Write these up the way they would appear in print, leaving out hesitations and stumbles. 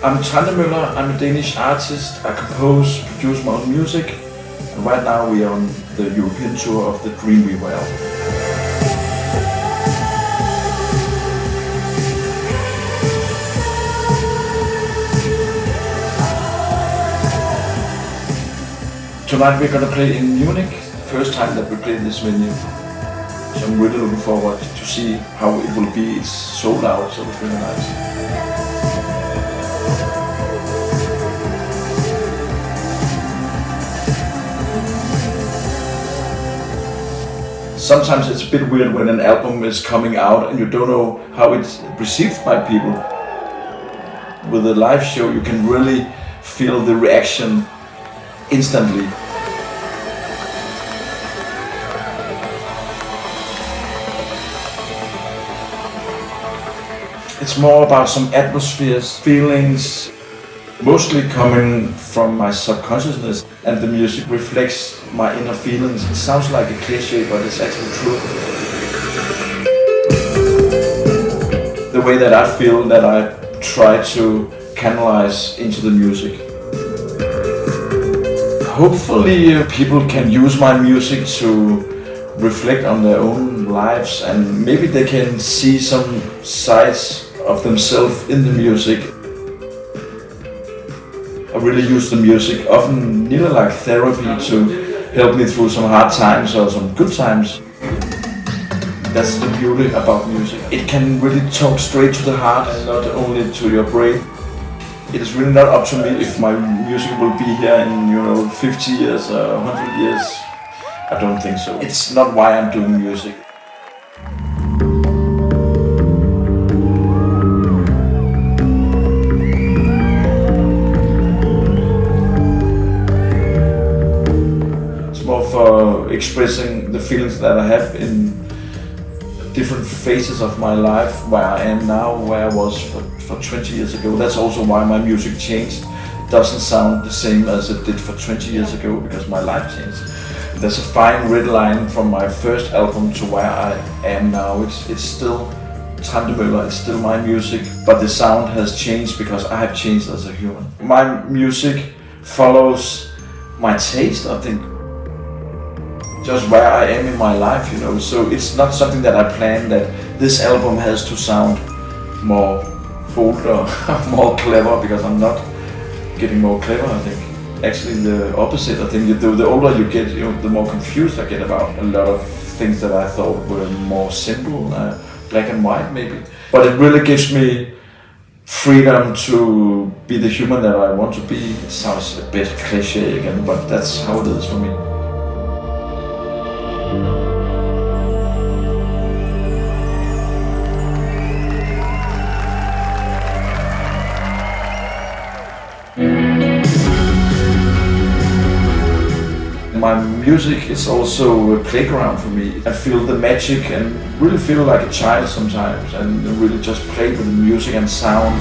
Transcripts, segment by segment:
I'm Trentemøller, I'm a Danish artist. I compose, produce my own music, and right now we are on the European tour of the Dreamweaver album. Tonight we're gonna play in Munich, first time that we play in this venue. So I'm really looking forward to see how it will be. It's sold out, so it's really nice. Sometimes it's a bit weird when an album is coming out and you don't know how it's received by people. With a live show you can really feel the reaction instantly. It's more about some atmospheres, feelings, mostly coming from my subconsciousness, and the music reflects my inner feelings. It sounds like a cliche, but it's actually true. The way that I feel, that I try to canalize into the music. Hopefully people can use my music to reflect on their own lives, and maybe they can see some sides of themselves in the music. I really use the music often nearly like therapy to help me through some hard times or some good times. That's the beauty about music. It can really talk straight to the heart and not only to your brain. It is really not up to me if my music will be here in 50 years or 100 years. I don't think so. It's not why I'm doing music. For expressing the feelings that I have in different phases of my life, where I am now, where I was for 20 years ago. That's also why my music changed. It doesn't sound the same as it did for 20 years ago, because my life changed. There's a fine red line from my first album to where I am now. It's still Trentemøller, it's still my music, but the sound has changed because I have changed as a human. My music follows my taste, I think. Just where I am in my life, so it's not something that I plan that this album has to sound more bolder, more clever, because I'm not getting more clever, I think. Actually the opposite, I think the older you get, the more confused I get about a lot of things that I thought were more simple, black and white maybe. But it really gives me freedom to be the human that I want to be. It sounds a bit cliche again, but that's how it is for me. My music is also a playground for me. I feel the magic and really feel like a child sometimes, and really just play with the music and sound.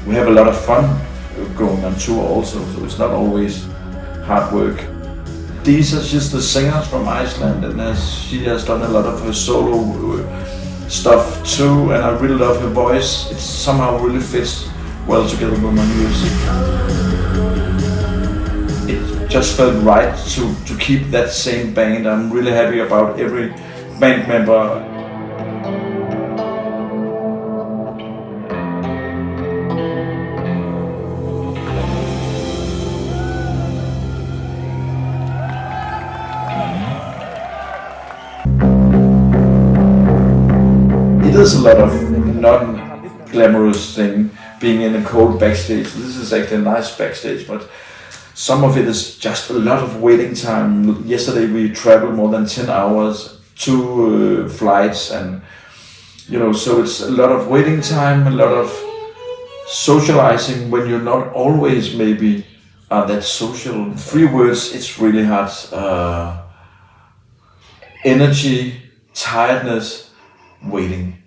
We have a lot of fun going on tour also, so it's not always hard work. These are just the singers from Iceland, and she has done a lot of her solo stuff too, and I really love her voice. It somehow really fits well together with my music. It just felt right to keep that same band. I'm really happy about every band member. There's a lot of non-glamorous thing being in a cold backstage. This is actually a nice backstage, but some of it is just a lot of waiting time. Yesterday we traveled more than 10 hours, 2 flights, and so it's a lot of waiting time, a lot of socializing when you're not always maybe that social. 3 words, it's really hard. Energy, tiredness, waiting.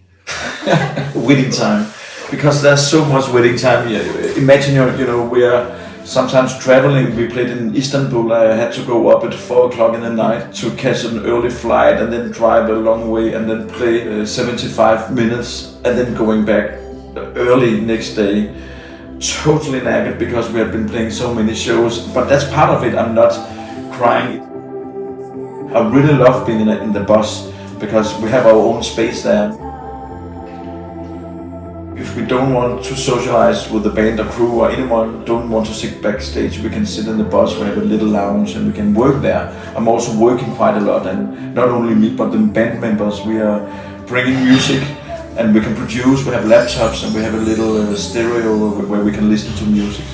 Waiting time, because there's so much waiting time here. imagine, you know, we are sometimes traveling. We played in Istanbul. I had to go up at 4 o'clock in the night to catch an early flight and then drive a long way and then play 75 minutes and then going back early next day. Totally knackered because we have been playing so many shows, but that's part of it. I'm not crying. I really love being in the bus because we have our own space there. If we don't want to socialize with the band or crew or anyone don't want to sit backstage, we can sit in the bus, we have a little lounge and we can work there. I'm also working quite a lot, and not only me but the band members, we are bringing music and we can produce, we have laptops and we have a little stereo where we can listen to music.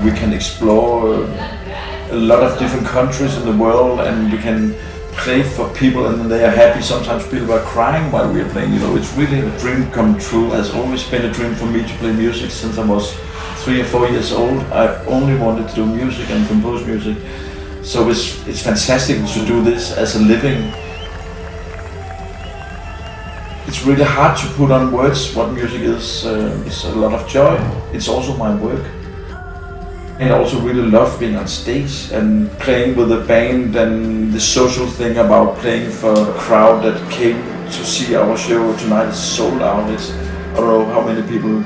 We can explore a lot of different countries in the world and we can play for people and they are happy. Sometimes people are crying while we are playing, you know. It's really a dream come true. It has always been a dream for me to play music since I was 3 or 4 years old. I only wanted to do music and compose music. So it's fantastic to do this as a living. It's really hard to put on words what music is. It's a lot of joy. It's also my work. And I also really love being on stage and playing with the band, and the social thing about playing for a crowd that came to see our show tonight is sold out. It's, I don't know how many people,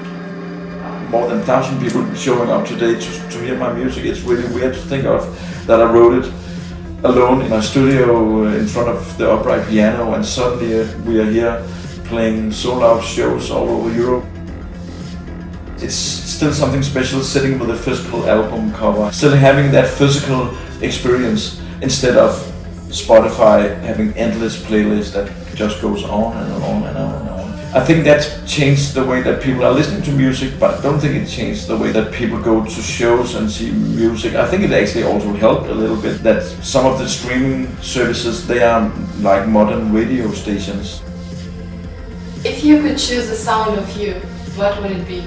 more than 1,000 people showing up today to hear my music. It's really weird to think of that I wrote it alone in my studio in front of the upright piano, and suddenly we are here playing sold out shows all over Europe. It's still something special sitting with a physical album cover, still having that physical experience instead of Spotify having endless playlists that just goes on and on and on and on. I think that changed the way that people are listening to music, but I don't think it changed the way that people go to shows and see music. I think it actually also helped a little bit that some of the streaming services, they are like modern radio stations. If you could choose a sound of you, what would it be?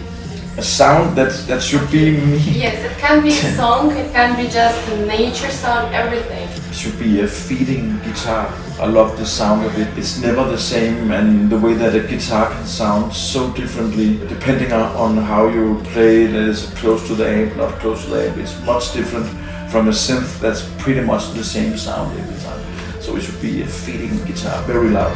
A sound that should be me. Yes, it can be a song, it can be just a nature sound, everything. It should be a feeding guitar. I love the sound of it. It's never the same, and the way that a guitar can sound so differently depending on how you play it. Is close to the amp, not close to the amp. It's much different from a synth that's pretty much the same sound every time. So it should be a feeding guitar, very loud.